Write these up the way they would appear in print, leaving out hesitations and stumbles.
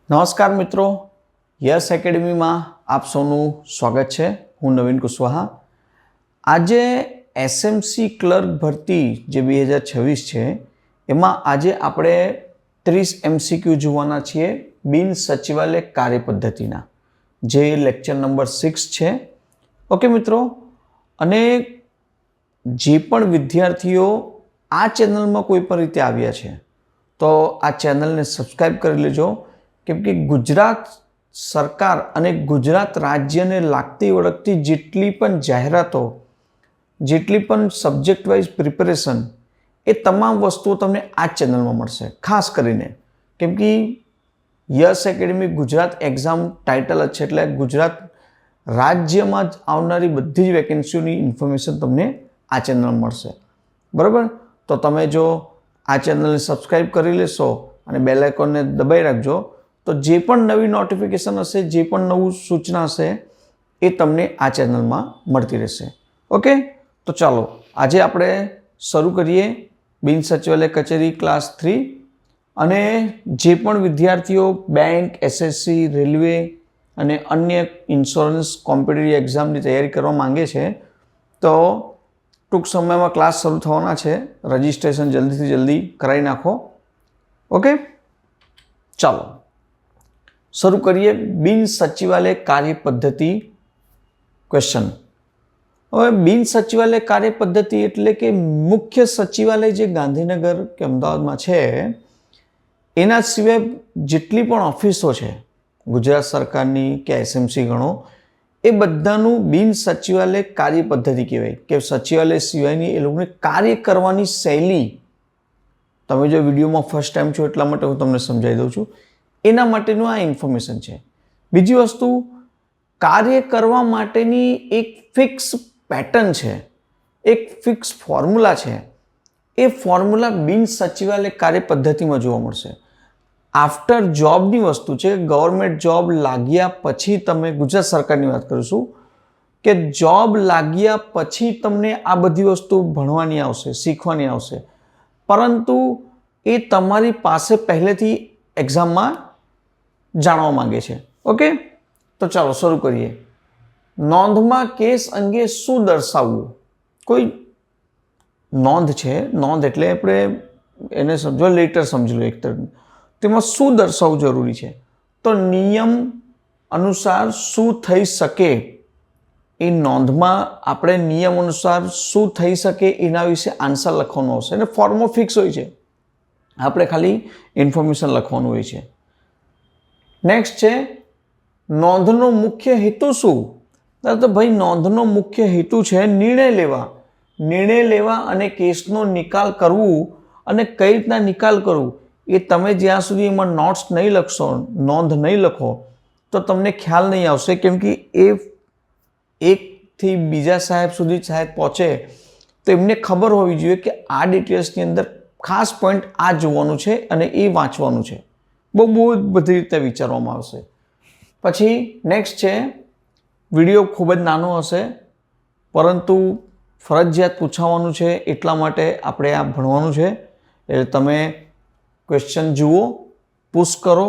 નમસ્કાર મિત્રો, યસ એકેડમીમાં આપ સૌનું સ્વાગત છે. હું નવીન કુશવાહા. આજે એસએમસી ક્લર્ક ભરતી જે 2026 છે એમાં આજે આપણે 30 MCQ જોવાના છીએ બિન સચિવાલય કાર્યપદ્ધતિના, જે લેક્ચર નંબર 6 છે. ઓકે મિત્રો, અને જે પણ વિદ્યાર્થીઓ આ ચેનલમાં કોઈ પણ રીતે આવ્યા છે તો આ ચેનલને સબસ્ક્રાઈબ કરી લેજો, કેમ કે ગુજરાત સરકાર અને ગુજરાત રાજ્યને લાગતી વળગતી જેટલી પણ જાહેરાતો, જેટલી પણ સબ્જેક્ટ વાઇઝ પ્રિપેરેશન, એ તમામ વસ્તુઓ તમને આ ચેનલમાં મળશે. ખાસ કરીને કેમ કે yes academy Gujarat exam title જ છે, એટલે ગુજરાત રાજ્યમાં જ આવનારી બધી જ વેકેન્સીઓની ઇન્ફોર્મેશન તમને આ ચેનલમાં મળશે. બરાબર? તો તમે જો આ ચેનલને સબસ્ક્રાઈબ કરી લેશો અને બેલ આઇકોનને દબાઈ રાખજો, તો જે પણ નવી નોટિફિકેશન હશે, જે પણ નવું સૂચના હશે, એ તમને આ ચેનલમાં મળતી રહેશે. ઓકે, તો ચાલો આજે આપણે શરૂ કરીએ બિન સચિવાલય કચેરી ક્લાસ 3. અને જે પણ વિદ્યાર્થીઓ બેંક, એસએસસી, રેલવે અને અન્ય ઇન્સ્યોરન્સ કોમ્પિટિટિવ એક્ઝામની તૈયારી કરવા માંગે છે, તો ટૂંક સમયમાં ક્લાસ શરૂ થવાના છે. રજિસ્ટ્રેશન જલ્દીથી જલ્દી કરાવી નાખો. ઓકે, ચાલો શરૂ કરીએ બિન સચિવાલય કાર્ય પદ્ધતિ ક્વેશ્ચન. હવે બિન સચિવાલય કાર્ય પદ્ધતિ એટલે કે મુખ્ય સચિવાલય જે ગાંધીનગર કે અમદાવાદમાં છે, એના સિવાય જેટલી પણ ઓફિસો છે ગુજરાત સરકારની કે એસએમસી ગણો, એ બધાનું બિન સચિવાલય કાર્ય પદ્ધતિ કહેવાય. કે સચિવાલય સિવાયની એ લોકોને કાર્ય કરવાની શૈલી, તમે જો વિડીયોમાં ફર્સ્ટ ટાઈમ છો એટલા માટે હું તમને સમજાવી દઉં છું, એના માટેનું આ ઇન્ફોર્મેશન છે. બીજી વસ્તુ, કાર્ય કરવા માટેની એક ફિક્સ પેટર્ન છે, એક ફિક્સ ફોર્મ્યુલા છે. એ ફોર્મ્યુલા બિન સચિવાલય કાર્ય પદ્ધતિમાં જોવા મળશે. આફ્ટર જોબની વસ્તુ છે. ગવર્મેન્ટ જોબ લાગ્યા પછી તમે, ગુજરાત સરકારની વાત કરીશું, કે જોબ લાગ્યા પછી તમને આ બધી વસ્તુ ભણવાની આવશે, શીખવાની આવશે, પરંતુ એ તમારી પાસે પહેલેથી એક્ઝામમાં જાણવા માંગે છે. ઓકે, તો ચાલો શરૂ કરીએ. નોંધમાં કેસ અંગે શું દર્શાવવું? કોઈ નોંધ છે, નોંધ એટલે આપણે એને સમજો, લેટર સમજી લો એક તરફ, તેમાં શું દર્શાવવું જરૂરી છે? તો નિયમ અનુસાર શું થઈ શકે, એ નોંધમાં આપણે નિયમ અનુસાર શું થઈ શકે એના વિશે આન્સર લખવાનો આવશે. અને ફોર્મો ફિક્સ હોય છે, આપણે ખાલી ઇન્ફોર્મેશન લખવાનું હોય છે. નેક્સ્ટ છે નોંધનો મુખ્ય હેતુ શું? તો ભાઈ નોંધનો મુખ્ય હેતુ છે નિર્ણય લેવા અને કેસનો નિકાલ કરવું. અને કઈ રીતના નિકાલ કરવું એ તમે જ્યાં સુધી એમાં નોટ્સ નહીં લખશો, નોંધ નહીં લખો, તો તમને ખ્યાલ નહીં આવશે. કેમ કે એ એકથી બીજા સાહેબ સુધી સાહેબ પહોંચે તો એમને ખબર હોવી જોઈએ કે આ ડિટેલ્સની અંદર ખાસ પોઈન્ટ આ જોવાનું છે અને એ વાંચવાનું છે. બહુ બધી રીતે વિચારવામાં આવશે. પછી નેક્સ્ટ છે, વિડીયો ખૂબ જ નાનો હશે, પરંતુ ફરજિયાત પૂછાવાનું છે, એટલા માટે આપણે આ ભણવાનું છે. એટલે તમે ક્વેશ્ચન જુઓ, પુશ કરો,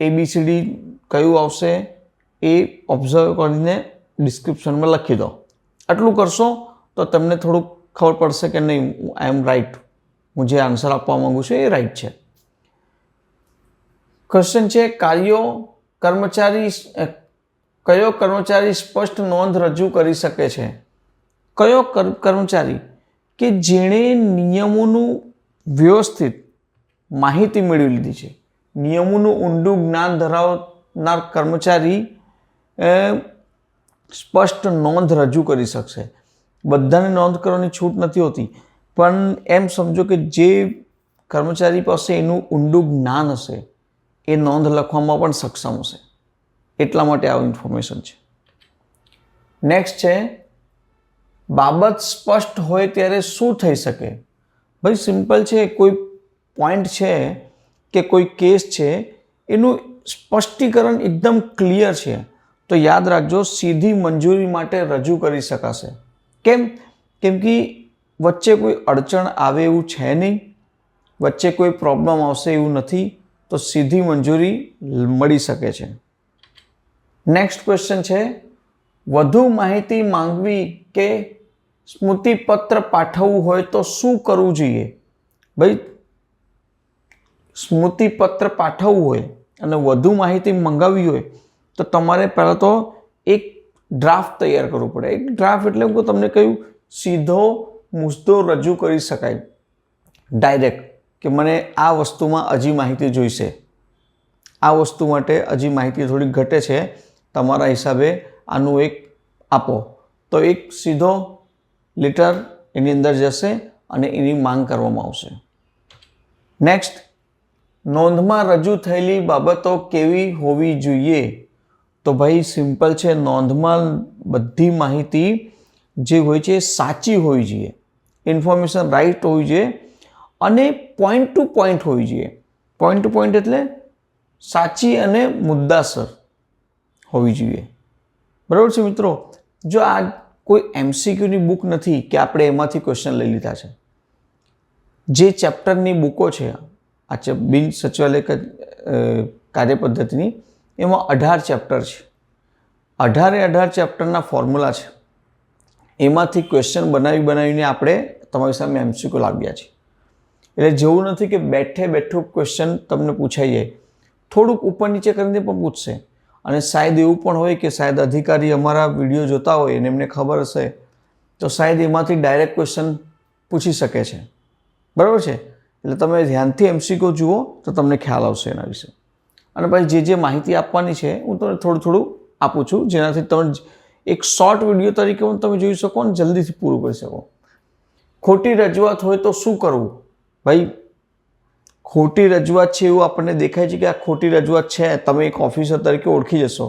ABCD કયું આવશે એ ઓબ્ઝર્વ કરીને ડિસ્ક્રિપ્શનમાં લખી દો. આટલું કરશો તો તમને થોડુંક ખબર પડશે કે નહીં, આઈ એમ રાઇટ, હું જે આન્સર આપવા માંગુ છું એ રાઇટ છે. ક્વેશ્ચન છે, કયો કર્મચારી સ્પષ્ટ નોંધ રજૂ કરી શકે છે? કયો કર્મચારી કે જેણે નિયમોનું વ્યવસ્થિત માહિતી મેળવી લીધી છે, નિયમોનું ઊંડું જ્ઞાન ધરાવનાર કર્મચારી સ્પષ્ટ નોંધ રજૂ કરી શકશે. બધાને નોંધ કરવાની છૂટ નથી હોતી, પણ એમ સમજો કે જે કર્મચારી પાસે એનું ઊંડું જ્ઞાન હશે એ નોંધ લખવામાં પણ સક્ષમ હશે. એટલા માટે આ ઇન્ફોર્મેશન છે. નેક્સ્ટ છે, બાબત સ્પષ્ટ હોય ત્યારે શું થઈ શકે? ભાઈ સિમ્પલ છે, કોઈ પોઈન્ટ છે કે કોઈ કેસ છે, એનું સ્પષ્ટીકરણ એકદમ ક્લિયર છે, તો યાદ રાખજો સીધી મંજૂરી માટે રજૂ કરી શકાશે. કેમ કે વચ્ચે કોઈ અડચણ આવે એવું છે નહીં, વચ્ચે કોઈ પ્રોબ્લેમ આવશે એવું નથી. તો સીધી મંજૂરી મળી શકે છે. નેક્સ્ટ ક્વેશ્ચન છે, વધુ માહિતી માંગવી કે સ્મૃતિપત્ર પાઠવવું હોય તો શું કરવું જોઈએ? ભાઈ, સ્મૃતિપત્ર પાઠવવું હોય અને વધુ માહિતી મંગાવવી હોય તો તમારે પહેલાં તો એક ડ્રાફ્ટ તૈયાર કરવું પડે. એક ડ્રાફ્ટ એટલે હું તમને કહ્યું, સીધો મુદ્દો રજૂ કરી શકાય ડાયરેક્ટ, કે મને આ વસ્તુમાં હજી માહિતી જોઈશે, આ વસ્તુ માટે હજી માહિતી થોડી ઘટે છે, તમારા હિસાબે આનું એક આપો. તો એક સીધો લેટર એની અંદર જશે અને એની માંગ કરવામાં આવશે. નેક્સ્ટ, નોંધમાં રજૂ થયેલી બાબતો કેવી હોવી જોઈએ? તો ભાઈ સિમ્પલ છે, નોંધમાં બધી માહિતી જે હોય છે સાચી હોવી જોઈએ, ઇન્ફોર્મેશન રાઇટ હોવી જોઈએ અને પોઈન્ટ ટુ પોઈન્ટ હોવી જોઈએ. પોઈન્ટ ટુ પોઈન્ટ એટલે સાચી અને મુદ્દાસર હોવી જોઈએ. બરાબર છે મિત્રો? જો આ કોઈ એમસીક્યુની બુક નથી કે આપણે એમાંથી ક્વેશ્ચન લઈ લીધા છે. જે ચેપ્ટરની બુકો છે આ બિન સચિવાલય કાર્યપદ્ધતિની, એમાં 18 ચેપ્ટર છે. 18 ચેપ્ટરના ફોર્મ્યુલા છે, એમાંથી ક્વેશ્ચન બનાવીને આપણે તમારી સામે એમસીક્યુ લાવ્યા છે. એટલે જેવું નથી કે બેઠે બેઠું ક્વેશ્ચન તમને પૂછાઈ જાય, થોડુંક ઉપર નીચે કરીને પણ પૂછશે. અને શાયદ એવું પણ હોય કે શાયદ અધિકારી અમારા વિડીયો જોતા હોય અને એમને ખબર હશે તો શાયદ એમાંથી ડાયરેક્ટ ક્વેશ્ચન પૂછી શકે છે. બરાબર છે? એટલે તમે ધ્યાનથી એમસીક્યુ જુઓ તો તમને ખ્યાલ આવશે એના વિશે. અને પછી જે માહિતી આપવાની છે હું તમને થોડું આપું છું, જેનાથી તમે એક શોર્ટ વિડીયો તરીકે તમે જોઈ શકો અને જલ્દીથી પૂરું કરી શકો. ખોટી રજૂઆત હોય તો શું કરવું? ભાઈ, ખોટી રજૂઆત છે એવું આપણને દેખાય છે કે આ ખોટી રજૂઆત છે, તમે એક ઓફિસર તરીકે ઓળખી જશો,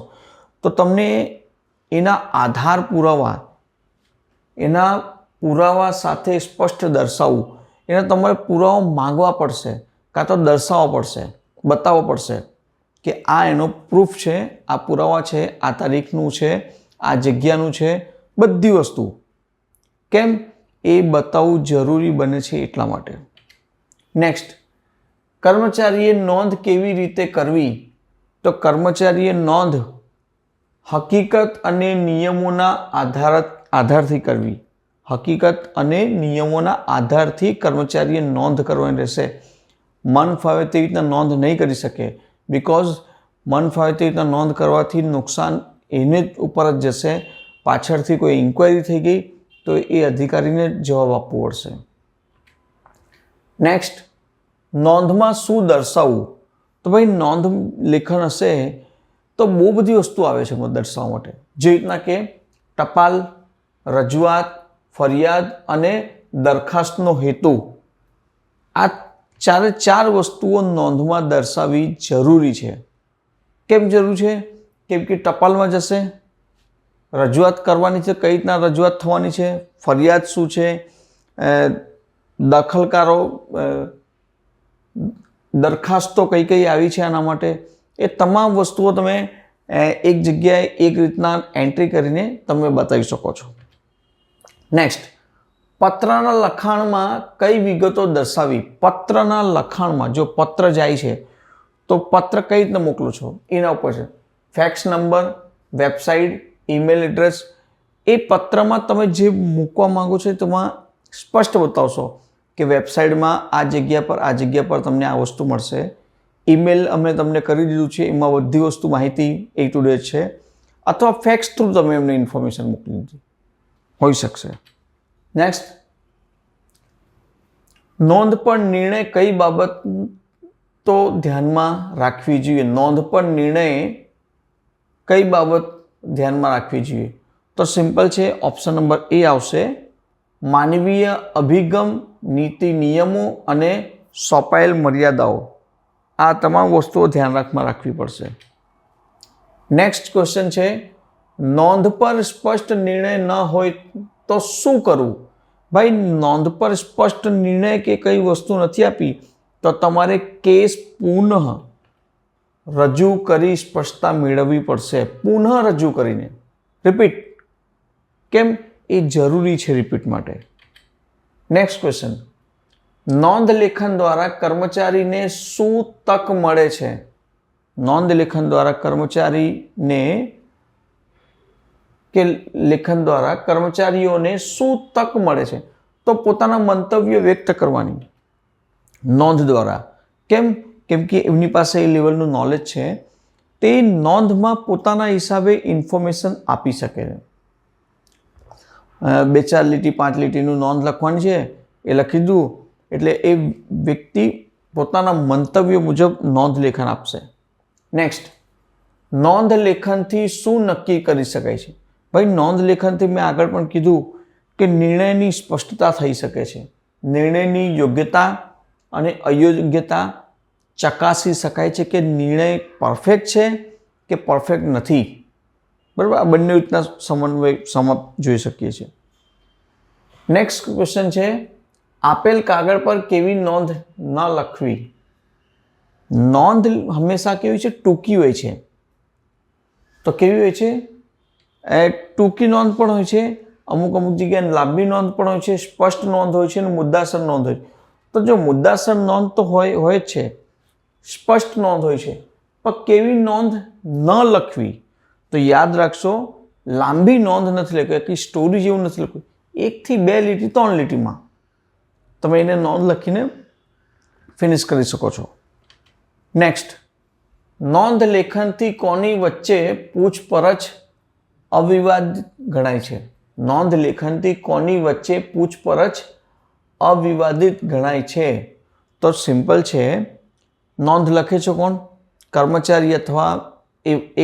તો તમને એના આધાર પુરાવા, એના પુરાવા સાથે સ્પષ્ટ દર્શાવવું, એના તમારે પુરાવો માંગવા પડશે કાં તો દર્શાવવા પડશે, બતાવવો પડશે કે આ એનો પ્રૂફ છે, આ પુરાવા છે, આ તારીખનું છે, આ જગ્યાનું છે, બધી વસ્તુ. કેમ? એ બતાવવું જરૂરી બને છે એટલા માટે. નેક્સ્ટ, કર્મચારીએ નોંધ કેવી રીતે કરવી? તો કર્મચારીએ નોંધ હકીકત અને નિયમોના આધારથી કરવી. હકીકત અને નિયમોના આધારથી કર્મચારીએ નોંધ કરવાની રહેશે. મન ફાવે તેવી રીતના નોંધ નહીં કરી શકે, બિકોઝ મન ફાવે તેવી રીતના નોંધ કરવાથી નુકસાન એને જ ઉપર જ જશે. પાછળથી કોઈ ઇન્ક્વાયરી થઈ ગઈ તો એ અધિકારીને જવાબ આપવો પડશે. નેક્સ્ટ, નોંધમાં શું દર્શાવવું? તો ભાઈ, નોંધ લેખન હશે તો બહુ બધી વસ્તુ આવે છે દર્શાવવા માટે, જે રીતના કે ટપાલ, રજૂઆત, ફરિયાદ અને દરખાસ્તનો હેતુ. આ ચાર વસ્તુઓ નોંધમાં દર્શાવવી જરૂરી છે. કેમ જરૂરી છે? કેમ કે ટપાલમાં જશે, રજૂઆત કરવાની છે, કઈ રીતના રજૂઆત થવાની છે, ફરિયાદ શું છે, દખલકારો, દરખાસ્તો કઈ કઈ આવી છે આના માટે, એ તમામ વસ્તુઓ તમે એક જગ્યાએ એક રીતના એન્ટ્રી કરીને તમે બતાવી શકો છો. નેક્સ્ટ, પત્રના લખાણમાં કઈ વિગતો દર્શાવી? પત્રના લખાણમાં જો પત્ર જાય છે તો પત્ર કઈ રીતના મોકલો છો એના ઉપર છે. Fax number, website, email address, એ પત્રમાં તમે જે મૂકવા માંગો છો તેમાં સ્પષ્ટ બતાવશો કે વેબસાઇટમાં આ જગ્યા પર તમને આ વસ્તુ મળશે. ઈમેલ અમે તમને કરી દીધું છે, એમાં બધી વસ્તુ માહિતી એ ટુ ડેટ છે. અથવા ફેક્સ થ્રુ તમે એમને ઇન્ફોર્મેશન મોકલી દીધી હોઈ શકશે. નેક્સ્ટ, નોંધ પર નિર્ણય કઈ બાબત તો ધ્યાનમાં રાખવી જોઈએ? નોંધ પર નિર્ણય કઈ બાબત ધ્યાનમાં રાખવી જોઈએ? તો સિમ્પલ છે, ઓપ્શન નંબર એ આવશે, માનવીય અભિગમ, નીતિ નિયમો અને સોંપાયેલ મર્યાદાઓ. આ તમામ વસ્તુઓ ધ્યાનમાં રાખવી પડશે. નેક્સ્ટ ક્વેશ્ચન છે, નોંધ પર સ્પષ્ટ નિર્ણય ન હોય તો શું કરવું? ભાઈ, નોંધ પર સ્પષ્ટ નિર્ણય કે કઈ વસ્તુ નથી આપી તો તમારે કેસ પુનઃ રજૂ કરી સ્પષ્ટતા મેળવવી પડશે. પુનઃ રજૂ કરીને, રિપીટ. કેમ? એ જરૂરી છે રિપીટ માટે. નેક્સ્ટ ક્વેશ્ચન, નોંધ લેખન દ્વારા કર્મચારીને શું તક મળે છે? નોંધ લેખન દ્વારા કર્મચારીને કે લેખન દ્વારા કર્મચારીઓને શું તક મળે છે? તો પોતાના મંતવ્ય વ્યક્ત કરવાની નોંધ દ્વારા. કેમ? કેમ કે એમની પાસે એ લેવલનું નોલેજ છે, તે નોંધમાં પોતાના હિસાબે ઇન્ફોર્મેશન આપી શકે છે. 2-4 લીટી 5 લીટીનું નોંધ લખવાની છે, એ લખી દીધું એટલે એ વ્યક્તિ પોતાના મંતવ્ય મુજબ નોંધ લેખન આપશે. નેક્સ્ટ, નોંધ લેખનથી શું નક્કી કરી શકાય છે? ભાઈ, નોંધ લેખનથી મેં આગળ પણ કીધું કે નિર્ણયની સ્પષ્ટતા થઈ શકે છે. નિર્ણયની યોગ્યતા અને અયોગ્યતા ચકાસી શકાય છે કે નિર્ણય પરફેક્ટ છે કે પરફેક્ટ નથી. બરાબર, આ બંને રીતના સમપ જોઈ શકીએ છીએ. નેક્સ્ટ ક્વેશ્ચન છે, આપેલ કાગળ પર કેવી નોંધ ન લખવી? નોંધ હંમેશા કેવી છે? ટૂંકી હોય છે. તો કેવી હોય છે? ટૂંકી નોંધ પણ હોય છે, અમુક જગ્યાએ લાંબી નોંધ પણ હોય છે, સ્પષ્ટ નોંધ હોય છે અને મુદ્દાસર નોંધ હોય છે. તો જો મુદ્દાસર નોંધ તો હોય જ છે, સ્પષ્ટ નોંધ હોય છે, પણ કેવી નોંધ ન લખવી? તો યાદ રાખશો, લાંબી નોંધ નથી લખવી, કે સ્ટોરી જેવું નથી લખવું. 1 થી 2 લીટી 3 લીટીમાં તમે એને નોંધ લખીને ફિનિશ કરી શકો છો. નેક્સ્ટ, નોંધ લેખનથી કોની વચ્ચે પૂછપરછ અવિવાદિત ગણાય છે? નોંધ લેખનથી કોની વચ્ચે પૂછપરછ અવિવાદિત ગણાય છે? તો સિમ્પલ છે, નોંધ લખે છે કોણ? કર્મચારી અથવા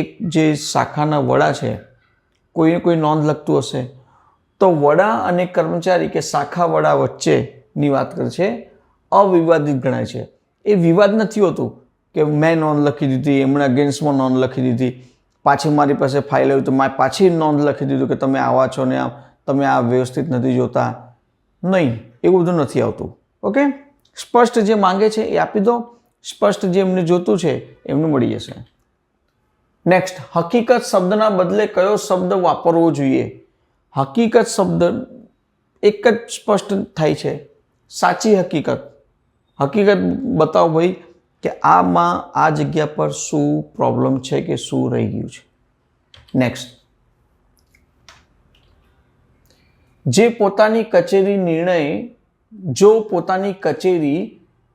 એક જે શાખાના વડા છે, કોઈ નોંધ લખતું હશે તો વડા અને કર્મચારી કે શાખા વડા વચ્ચેની વાત કરે છે, અવિવાદિત ગણાય છે. એ વિવાદ નથી હોતું કે મેં નોંધ લખી દીધી, એમણે અગેન્સ્ટમાં નોંધ લખી દીધી, પાછી મારી પાસે ફાઇલ આવી તો મેં પાછી નોંધ લખી દીધું કે તમે આવા છો ને તમે આ વ્યવસ્થિત નથી જોતા. નહીં, એવું બધું નથી આવતું. ઓકે, સ્પષ્ટ જે માંગે છે એ આપી દો, સ્પષ્ટ જે એમને જોતું છે એમને મળી જશે. નેક્સ્ટ, હકીકત શબ્દના બદલે કયો શબ્દ વાપરવો જોઈએ? હકીકત શબ્દ એક જ સ્પષ્ટ થાય છે, સાચી હકીકત. હકીકત બતાવો ભાઈ કે આમાં આ જગ્યા પર શું પ્રોબ્લેમ છે કે શું રહી ગયું છે. નેક્સ્ટ, જો પોતાની કચેરી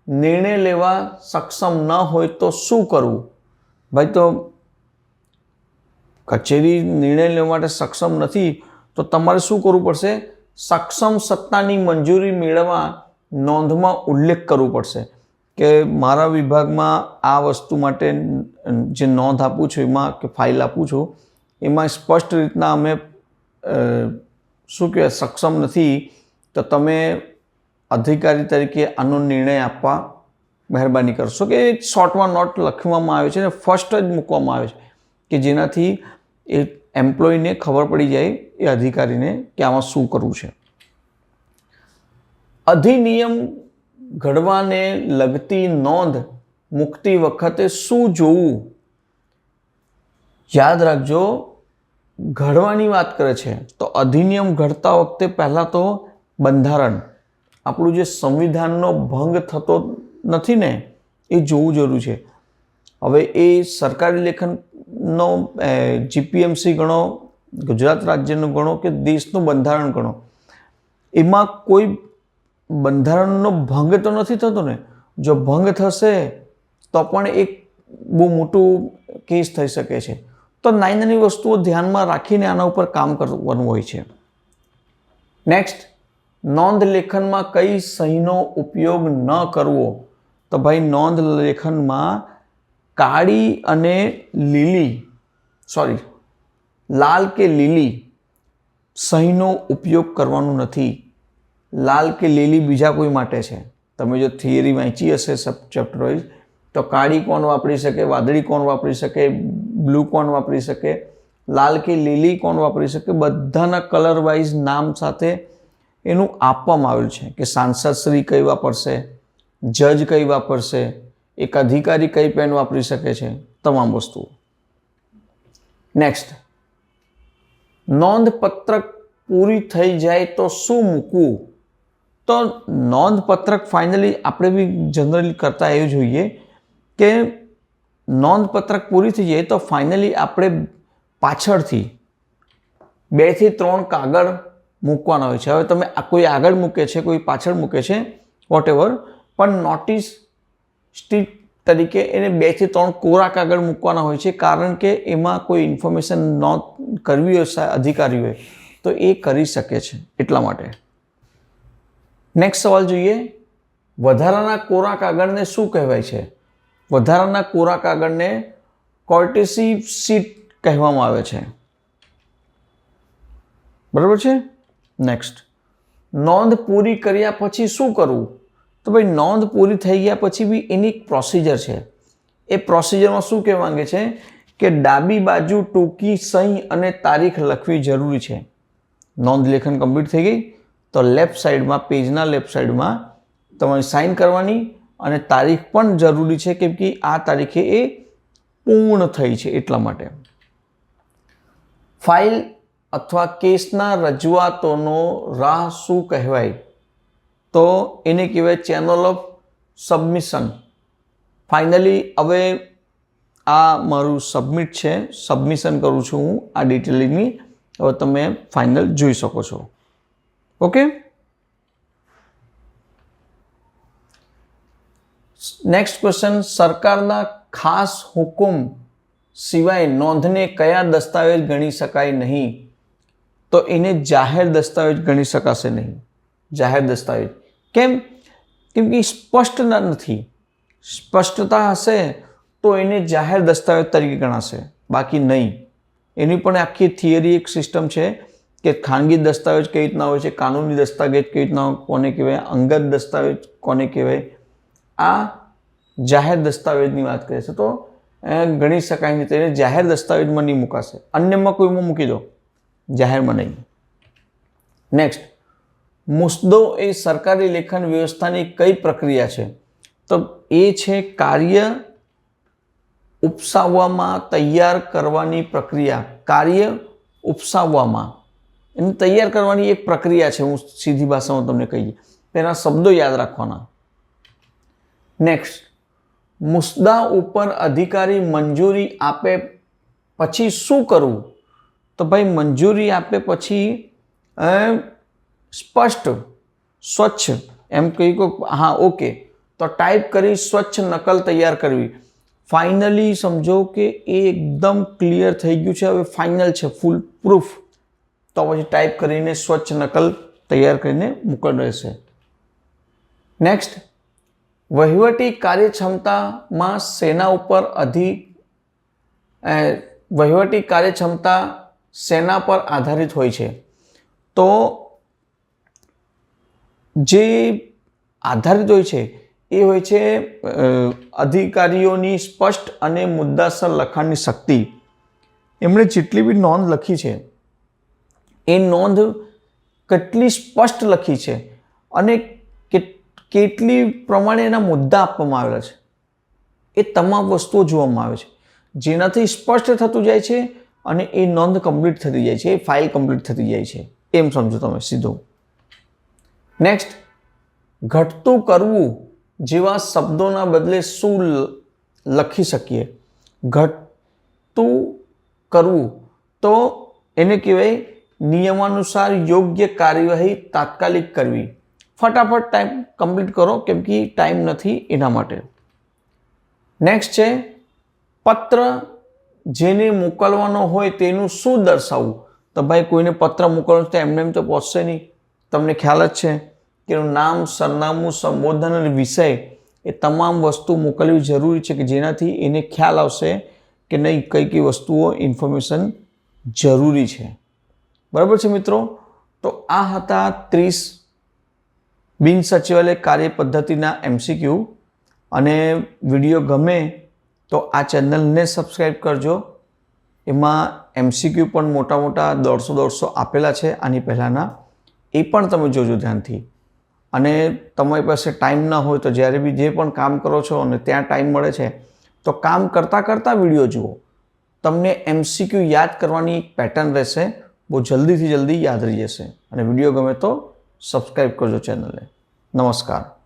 નિર્ણય લેવા સક્ષમ ન હોય તો શું કરવું? ભાઈ, તો કચેરી નિર્ણય લેવા માટે સક્ષમ નથી તો તમારે શું કરવું પડશે? સક્ષમ સત્તાની મંજૂરી મેળવવા નોંધમાં ઉલ્લેખ કરવો પડશે કે મારા વિભાગમાં આ વસ્તુ માટે જે નોંધ આપું છું એમાં કે ફાઇલ આપું છું એમાં સ્પષ્ટ રીતના અમે શું કહેવાય સક્ષમ નથી, તો તમે અધિકારી તરીકે આનો નિર્ણય આપવા મહેરબાની કરશો. કે શોર્ટમાં નોટ લખવામાં આવે છે અને ફર્સ્ટ જ મૂકવામાં આવે છે કે જેનાથી એ એમ્પ્લોયને ખબર પડી જાય એ અધિકારીને કે આમાં શું કરવું છે. અધિનિયમ ઘડવાને લગતી નોંધ મૂકતી વખતે શું જોવું? યાદ રાખજો, ઘડવાની વાત કરે છે તો અધિનિયમ ઘડતા વખતે પહેલાં તો બંધારણ, આપણું જે સંવિધાનનો ભંગ થતો નથી ને એ જોવું જરૂરી છે. હવે એ સરકારી લેખનનો જીપીએમસી ગણો, ગુજરાત રાજ્યનું ગણો કે દેશનું બંધારણ ગણો, એમાં કોઈ બંધારણનો ભંગ તો નથી થતો ને. જો ભંગ થશે તો પણ એક બહુ મોટું કેસ થઈ શકે છે. તો નાની નાની વસ્તુઓ ધ્યાનમાં રાખીને આના ઉપર કામ કરવાનું હોય છે. નેક્સ્ટ, નોંધ લેખનમાં કઈ સહીનો ઉપયોગ ન કરવો? તો ભાઈ, નોંધ લેખનમાં કાળી અને લાલ કે લીલી સહીનો ઉપયોગ કરવાનો નથી. લાલ કે લીલી બીજા કોઈ માટે છે. તમે જો થિયરી વાંચી હશે ચેપ્ટર વાઇઝ તો કાળી કોણ વાપરી શકે, વાદળી કોણ વાપરી શકે, બ્લુ કોણ વાપરી શકે, લાલ કે લીલી કોણ વાપરી શકે, બધાના કલર વાઇઝ નામ સાથે એનું આપવામાં આવેલું છે કે સાંસદશ્રી કઈ વાપરશે, જજ કઈ વાપરશે, એક અધિકારી કઈ પેન વાપરી શકે છે, તમામ વસ્તુઓ. નેક્સ્ટ, નોંધપત્રક પૂરી થઈ જાય તો શું મૂકવું? તો નોંધપત્રક ફાઇનલી આપણે બી જનરલી કરતા એવું જોઈએ કે નોંધપત્રક પૂરી થઈ જાય તો ફાઇનલી આપણે પાછળથી 2 થી 3 કાગળ મૂકવાના હોય છે. હવે તમે કોઈ આગળ મૂકે છે, કોઈ પાછળ મૂકે છે, વોટેવર, પણ નોટિસ સ્ટીક તરીકે એને 2 થી 3 કોરા કાગળ મૂકવાના હોય છે, કારણ કે એમાં કોઈ ઇન્ફોર્મેશન નોંધ કરવી હોય અધિકારી હોય તો એ કરી શકે છે, એટલા માટે. નેક્સ્ટ સવાલ જોઈએ. વધારાના કોરા કાગળને શું કહેવાય છે? વધારાના કોરા કાગળને કોર્ટેસી શીટ કહેવામાં આવે છે. બરાબર છે. નેક્સ્ટ, નોંધ પૂરી કર્યા પછી શું કરવું? તો ભાઈ નોંધ પૂરી થઈ ગયા પછી બી એની એક પ્રોસિજર છે. એ પ્રોસિજરમાં શું કહેવા માંગે છે કે ડાબી બાજુ ટૂંકી સહી અને તારીખ લખવી જરૂરી છે. નોંધ લેખન કમ્પ્લીટ થઈ ગઈ તો લેફ્ટ સાઈડમાં, પેજના લેફ્ટ સાઈડમાં તમારે સાઇન કરવાની અને તારીખ પણ જરૂરી છે, કેમ કે આ તારીખે એ પૂર્ણ થઈ છે એટલા માટે. ફાઇલ અથવા કેસના રજૂઆતોનો રાહ શું કહેવાય? તો એને કહેવાય ચેનલ ઓફ સબમિશન. ફાઇનલી હવે આ મારું સબમિટ છે, સબમિશન કરું છું હું આ ડિટેલિંગની. હવે તમે ફાઇનલ જોઈ શકો છો. ઓકે. નેક્સ્ટ ક્વેશ્ચન, સરકારના ખાસ હુકમ સિવાય નોંધને કયા દસ્તાવેજ ગણી શકાય નહીં? તો એને જાહેર દસ્તાવેજ ગણી શકાશે નહીં. જાહેર દસ્તાવેજ કેમ? કેમ કે સ્પષ્ટ નથી. સ્પષ્ટતા હશે તો એને જાહેર દસ્તાવેજ તરીકે ગણાશે, બાકી નહીં. એની પણ આખી થિયરી, એક સિસ્ટમ છે કે ખાનગી દસ્તાવેજ કઈ રીતના હોય છે, કાનૂની દસ્તાવેજ કઈ રીતના, કોને કહેવાય, અંગત દસ્તાવેજ કોને કહેવાય. આ જાહેર દસ્તાવેજની વાત કરે છે તો ગણી શકાય નહીં, તેને જાહેર દસ્તાવેજમાં નહીં મુકાશે. અન્યમાં કોઈમાં મૂકી દો, જાહેરમાં નહીં. નેક્સ્ટ, મુસદ્દો એ સરકારી લેખન વ્યવસ્થાની કઈ પ્રક્રિયા છે? તો એ છે કાર્ય ઉપસાવવામાં તૈયાર કરવાની પ્રક્રિયા. કાર્ય ઉપસાવવામાં એને તૈયાર કરવાની એક પ્રક્રિયા છે. હું સીધી ભાષામાં તમને કહીએ, તેના શબ્દો યાદ રાખવાના. નેક્સ્ટ, મુસદ્દા ઉપર અધિકારી મંજૂરી આપે પછી શું કરવું? તો ભાઈ મંજૂરી આપે પછી સ્પષ્ટ, સ્વચ્છ એમ કહી કહો, હા ઓકે, તો ટાઈપ કરી સ્વચ્છ નકલ તૈયાર કરવી. ફાઇનલી સમજો કે એ એકદમ ક્લિયર થઈ ગયું છે, હવે ફાઇનલ છે, ફૂલ પ્રૂફ, તો પછી ટાઈપ કરીને સ્વચ્છ નકલ તૈયાર કરીને મોકલ રહેશે. નેક્સ્ટ, વહીવટી કાર્યક્ષમતામાં સેના ઉપર વહીવટી કાર્યક્ષમતા સેના પર આધારિત હોય છે. તો જે આધારિત હોય છે એ હોય છે અધિકારીઓની સ્પષ્ટ અને મુદ્દાસર લખાણની શક્તિ. એમણે જેટલી બી નોંધ લખી છે એ નોંધ કેટલી સ્પષ્ટ લખી છે અને કેટલી પ્રમાણે એના મુદ્દા આપવામાં આવેલા છે, એ તમામ વસ્તુઓ જોવામાં આવે છે, જેનાથી સ્પષ્ટ થતું જાય છે અને એ નોંધ કમ્પ્લીટ થતી જાય છે, એ ફાઇલ કમ્પ્લીટ થતી જાય છે, એમ સમજો તમે સીધું. નેક્સ્ટ, ઘટતું કરવું જેવા શબ્દોના બદલે શું લખી શકીએ? ઘટતું કરવું તો એને કહેવાય નિયમાનુસાર યોગ્ય કાર્યવાહી તાત્કાલિક કરવી. ફટાફટ ટાઈમ કમ્પ્લીટ કરો, કેમ કે ટાઈમ નથી એના માટે. નેક્સ્ટ છે પત્ર જેને મોકલવાનો હોય તેનું શું દર્શાવવું? તો ભાઈ કોઈને પત્ર મોકલવાનો તો એમને એમ તો પહોંચશે નહીં. તમને ખ્યાલ જ છે કે એનું નામ, સરનામું, સંબોધન અને વિષય એ તમામ વસ્તુ મોકલવી જરૂરી છે, કે જેનાથી એને ખ્યાલ આવશે કે નહીં કઈ કઈ વસ્તુઓ ઇન્ફોર્મેશન જરૂરી છે. બરાબર છે મિત્રો? તો આ હતા 30 બિન સચિવાલય કાર્ય પદ્ધતિના MCQ. અને વિડીયો ગમે તો આ ચેનલને સબસ્ક્રાઈબ કરજો. એમાં MCQ પણ મોટા મોટા 150 આપેલા છે આની પહેલાંના, એ પણ તમે જોજો ધ્યાનથી. અને તમારી પાસે ટાઈમ ના હોય તો જ્યારે બી જે પણ કામ કરો છો અને ત્યાં ટાઈમ મળે છે તો કામ કરતાં કરતાં વિડીયો જુઓ. તમને MCQ યાદ કરવાની એક પેટર્ન રહેશે, બહુ જલ્દીથી જલ્દી યાદ રહી જશે. અને વિડીયો ગમે તો સબસ્ક્રાઈબ કરજો ચેનલને. નમસ્કાર.